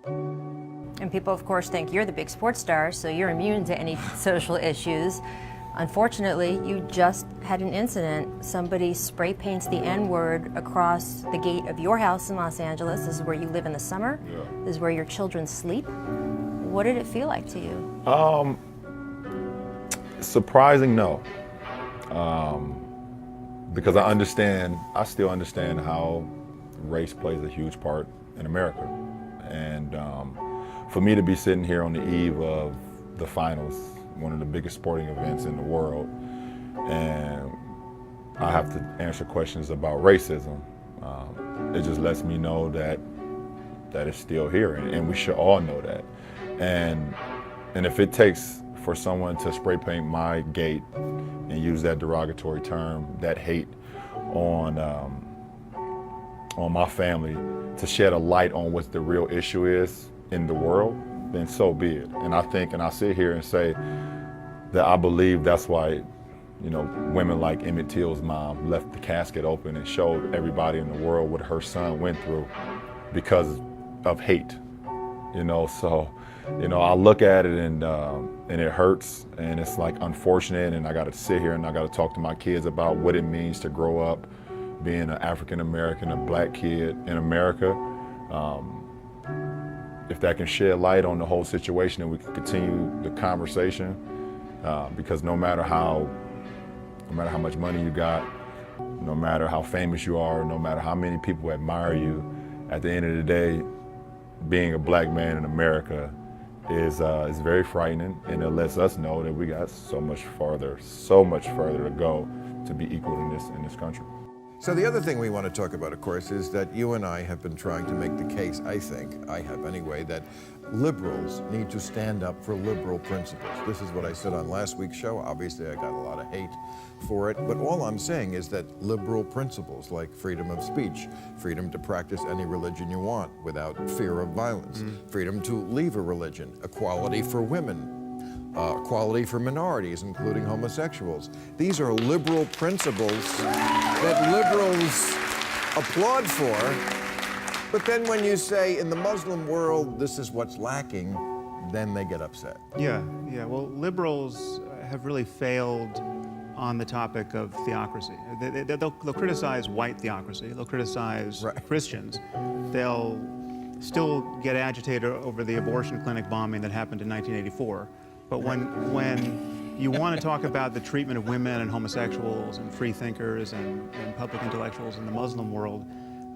And people, of course, think you're the big sports star, so you're immune to any social issues. Unfortunately, you just had an incident. Somebody spray paints the N-word across the gate of your house in Los Angeles. This is where you live in the summer. Yeah. This is where your children sleep. What did it feel like to you? Surprising, no. Because I still understand how race plays a huge part in America. And for me to be sitting here on the eve of the finals, one of the biggest sporting events in the world, and I have to answer questions about racism, it just lets me know that it's still here, and we should all know that. And if it takes for someone to spray paint my gate and use that derogatory term, that hate on my family, to shed a light on what the real issue is in the world, then so be it. And I think, and I sit here and say that I believe that's why, women like Emmett Till's mom left the casket open and showed everybody in the world what her son went through because of hate. So, I look at it and it hurts, and it's like unfortunate, and I got to sit here and I got to talk to my kids about what it means to grow up being an African American, a black kid in America. If that can shed light on the whole situation and we can continue the conversation, because no matter how much money you got, no matter how famous you are, no matter how many people admire you, at the end of the day, being a black man in America is very frightening, and it lets us know that we got so much further to go to be equal in this country. So the other thing we want to talk about, of course, is that you and I have been trying to make the case, I have anyway, that liberals need to stand up for liberal principles. This is what I said on last week's show. Obviously, I got a lot of hate for it, but all I'm saying is that liberal principles like freedom of speech, freedom to practice any religion you want without fear of violence, freedom to leave a religion, equality for women, equality for minorities, including homosexuals. These are liberal principles that liberals applaud for, but then when you say in the Muslim world this is what's lacking, then they get upset. Yeah. Well, liberals have really failed on the topic of theocracy. They'll criticize white theocracy, they'll criticize Christians, they'll still get agitated over the abortion clinic bombing that happened in 1984. But when you want to talk about the treatment of women and homosexuals and free thinkers and public intellectuals in the Muslim world,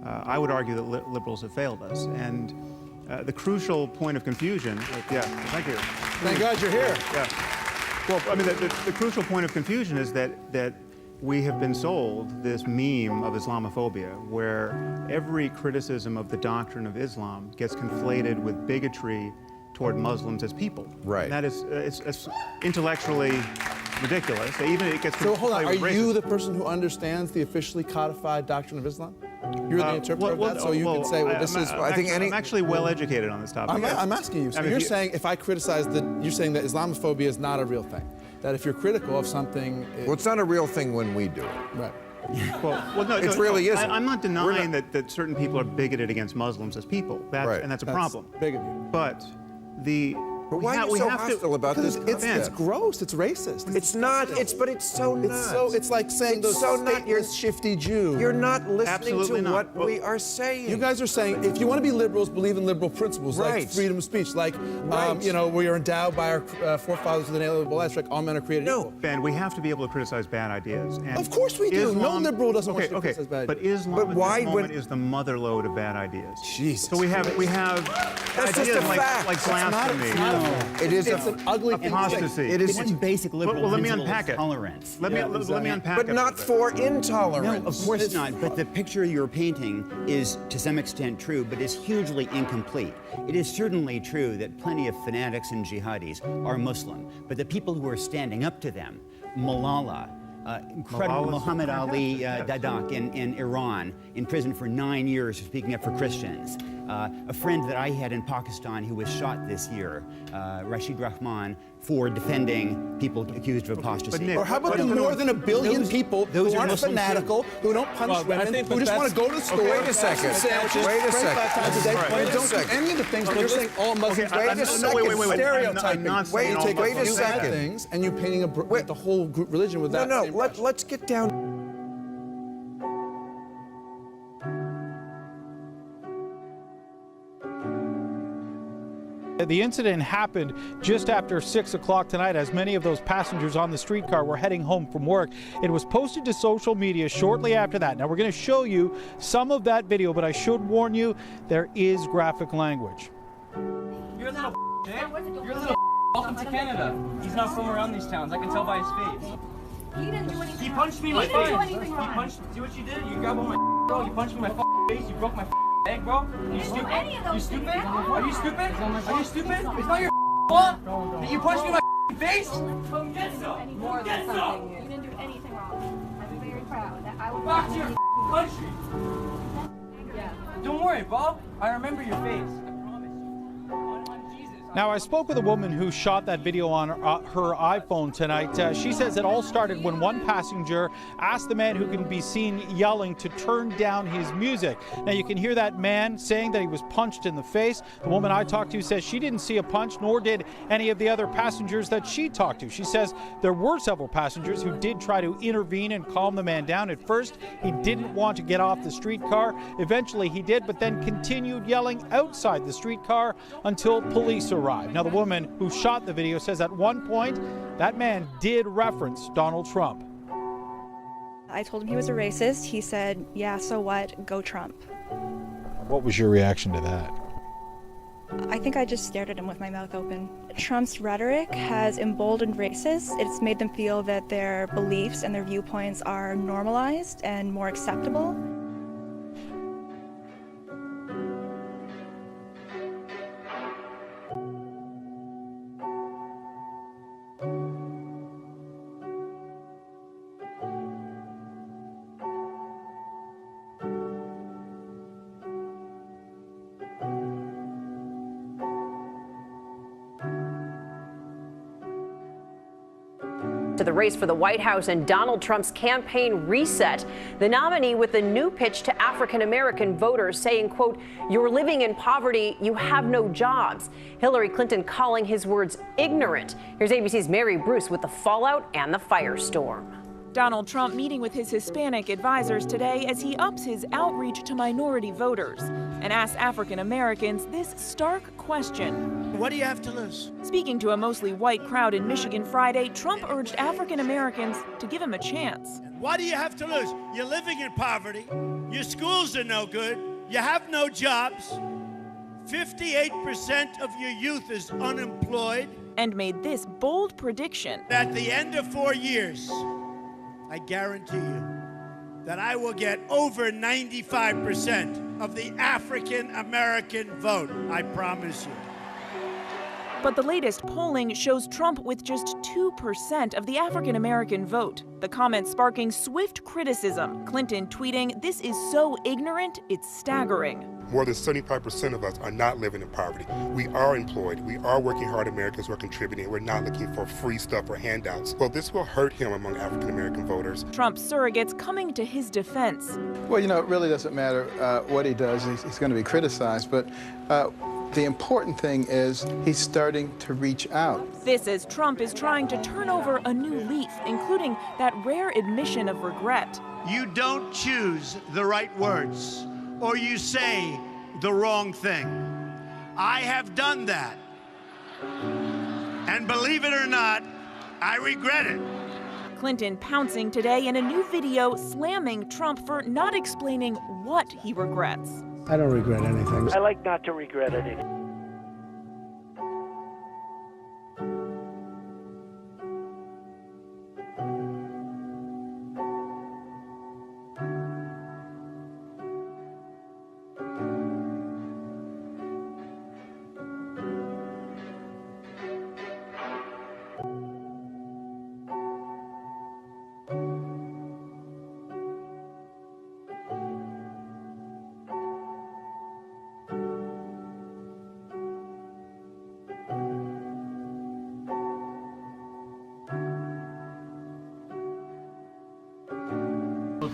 I would argue that liberals have failed us. And the crucial point of confusion, thank you. Thank God you're here. Yeah. Well, I mean, the crucial point of confusion is that we have been sold this meme of Islamophobia, where every criticism of the doctrine of Islam gets conflated with bigotry toward Muslims as people. Right. And that is, it's intellectually ridiculous. Even it gets So hold on, conflated are with you racism. the person who understands the officially codified doctrine of Islam? You're the interpreter of that, so you can say, well, this is... I'm actually well educated on this topic. I'm asking you. So you're saying if I criticize you're saying that Islamophobia is not a real thing. That if you're critical of something... Well, it's not a real thing when we do it. Right. Well, no, It really isn't. I'm not denying that certain people are bigoted against Muslims as people. And that's a problem. Big of you. But But why are you so hostile about this It's concept? gross. It's racist. It's not. But it's so not. It's like saying It's those so not. stateless, shifty Jew. You're not listening Absolutely to not. what we are saying. You guys are saying if you want to be liberals, believe in liberal principles like Right. freedom of speech, like Right. we are endowed by our forefathers with inalienable rights, like all men are created equal. Ben, we have to be able to criticize bad ideas. And Of course we do. No liberal doesn't want to okay, criticize bad but ideas. Islam But at why this moment would- is the mother lode of bad ideas. Jesus So we have That's just ideas a like fact. blasphemy. It is It's an ugly thing. Apostasy. It is. One basic liberal Well, let me principle unpack is it. tolerance. Let me unpack it. But not for intolerance. No, of course not. But the picture you're painting is to some extent true, but is hugely incomplete. It is certainly true that plenty of fanatics and jihadis are Muslim, but the people who are standing up to them, Malala, incredible Malala's Muhammad Ali fantastic, yes. Dadak in Iran, in prison for 9 years for speaking up for Christians. A friend that I had in Pakistan who was shot this year, Rashid Rahman, for defending people accused of apostasy. Nick, Or how about the more than 1 billion people those who are aren't Muslims fanatical, who don't punch women, who just want to go to the store, wait a second. sandwiches, Wait a pray 5 times a day, second. and don't do any of the things that you're saying all Muslims Wait a do. second. wait. Stereotyping. I'm not Wait, saying all take wait a Muslims. Bad second. things, and you painting the whole group religion with that. No, same brush. let's get down. The incident happened just after 6 o'clock tonight as many of those passengers on the streetcar were heading home from work. It was posted to social media shortly after that. Now we're going to show you some of that video, but I should warn you, there is graphic language. You're a little You're a little welcome to Canada. He's not from around these towns. I can tell by his face. He didn't do anything He wrong. punched me in my He didn't face. do anything He wrong. punched. See what you did? You grabbed on my bro. You punched me in my face. You broke my leg, bro. You stupid. any of those You things. stupid? That's Are you wrong. stupid? Are you stupid? It's not your fault that you punched me in my face. Get some. More than Get something. some. You didn't do anything wrong. I'm very proud that I would Back to your country. Yeah. Don't worry, bro. I remember your face. I promise you. On Jesus. Now, I spoke with a woman who shot that video on her iPhone tonight. She says it all started when one passenger asked the man who can be seen yelling to turn down his music. Now, you can hear that man saying that he was punched in the face. The woman I talked to says she didn't see a punch, nor did any of the other passengers that she talked to. She says there were several passengers who did try to intervene and calm the man down. At first, he didn't want to get off the streetcar. Eventually, he did, but then continued yelling outside the streetcar until police arrived. Now, the woman who shot the video says at one point that man did reference Donald Trump. I told him he was a racist. He said, yeah, so what? Go Trump. What was your reaction to that? I think I just stared at him with my mouth open. Trump's rhetoric has emboldened racists. It's made them feel that their beliefs and their viewpoints are normalized and more acceptable. To the race for the White House and Donald Trump's campaign reset. The nominee with a new pitch to African American voters saying, quote, "You're living in poverty, you have no jobs." Hillary Clinton calling his words ignorant. Here's ABC's Mary Bruce with the fallout and the firestorm. Donald Trump meeting with his Hispanic advisors today as he ups his outreach to minority voters and asks African Americans this stark question. What do you have to lose? Speaking to a mostly white crowd in Michigan Friday, Trump urged African Americans to give him a chance. What do you have to lose? You're living in poverty. Your schools are no good. You have no jobs. 58% of your youth is unemployed. And made this bold prediction. At the end of 4 years, I guarantee you that I will get over 95% of the African American vote. I promise you. But the latest polling shows Trump with just 2% of the African American vote. The comment sparking swift criticism. Clinton tweeting, "This is so ignorant, it's staggering." More than 75% of us are not living in poverty. We are employed. We are working hard. Americans are contributing. We're not looking for free stuff or handouts. Well, this will hurt him among African American voters. Trump's surrogates coming to his defense. Well, you know, it really doesn't matter what he does. He's going to be criticized. But the important thing is he's starting to reach out. This as Trump is trying to turn over a new leaf, including that rare admission of regret. You don't choose the right words, or you say the wrong thing. I have done that. And believe it or not, I regret it. Clinton pouncing today in a new video slamming Trump for not explaining what he regrets. I don't regret anything. I like not to regret anything.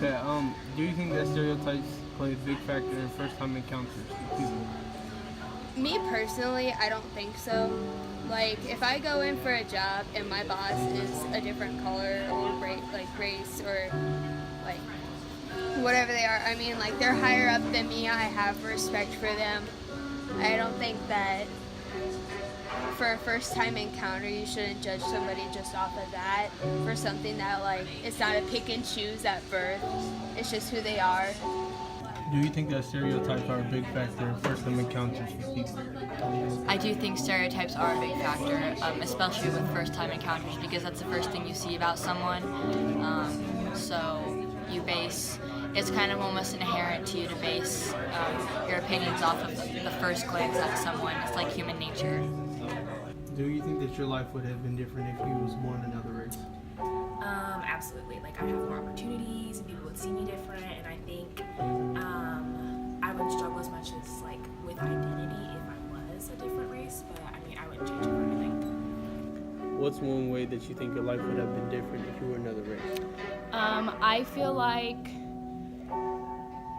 Okay, do you think that stereotypes play a big factor in first-time encounters with people? Me personally, I don't think so. Like, if I go in for a job and my boss is a different color or race or like whatever they are, I mean, like, they're higher up than me, I have respect for them. I don't think that for a first-time encounter, you shouldn't judge somebody just off of that for something that, like, it's not a pick and choose at birth. It's just who they are. Do you think that stereotypes are a big factor in first-time encounters with people? I do think stereotypes are a big factor, especially with first-time encounters, because that's the first thing you see about someone. So you base, it's kind of almost inherent to you to base your opinions off of the first glance at someone. It's like human nature. Do you think that your life would have been different if you was born another race? Absolutely. Like, I have more opportunities and people would see me different, and I think I wouldn't struggle as much as, like, with identity if I was a different race, but I mean, I wouldn't change it for anything. What's one way that you think your life would have been different if you were another race? I feel like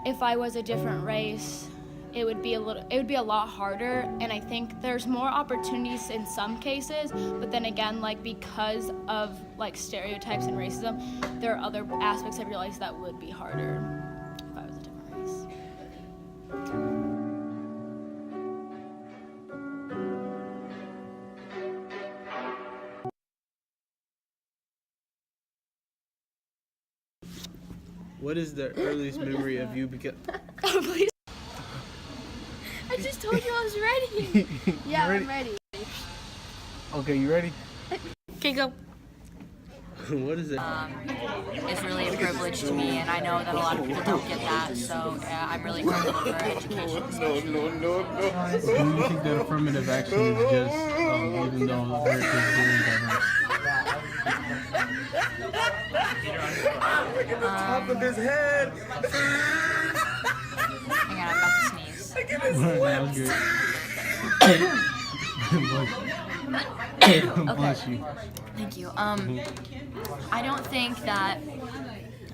if I was a different race, it would be a lot harder, and I think there's more opportunities in some cases, but then again, like, because of like stereotypes and racism, there are other aspects of your life that would be harder if I was a different race. What is the earliest memory of you Please. I just told you I was ready. Yeah, ready? I'm ready. Okay, you ready? Okay, go. What is it? It's really a privilege to me, and I know that a lot of people don't get that, so I'm really grateful for our education. Do you think that affirmative action is just, even though America is very diverse? Look at the top of his head. Hang on, I'm about to sneeze. That was good. Bless you. Thank you. I don't think that.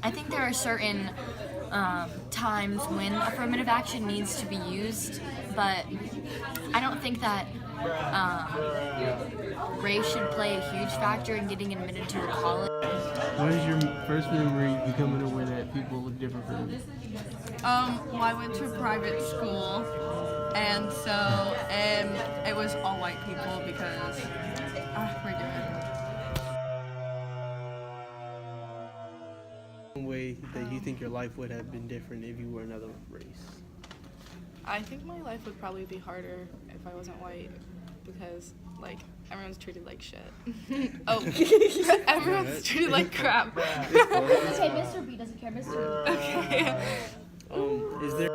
I think there are certain times when affirmative action needs to be used, but I don't think that race should play a huge factor in getting admitted to a college. What is your first memory becoming aware that people look different from you? Well, I went to a private school, and so it was all white people because we're One way that you think your life would have been different if you were another race? I think my life would probably be harder if I wasn't white because, like, everyone's treated like shit. Everyone's treated like crap. Say Mr. B doesn't care, Mr. B. Okay. Is there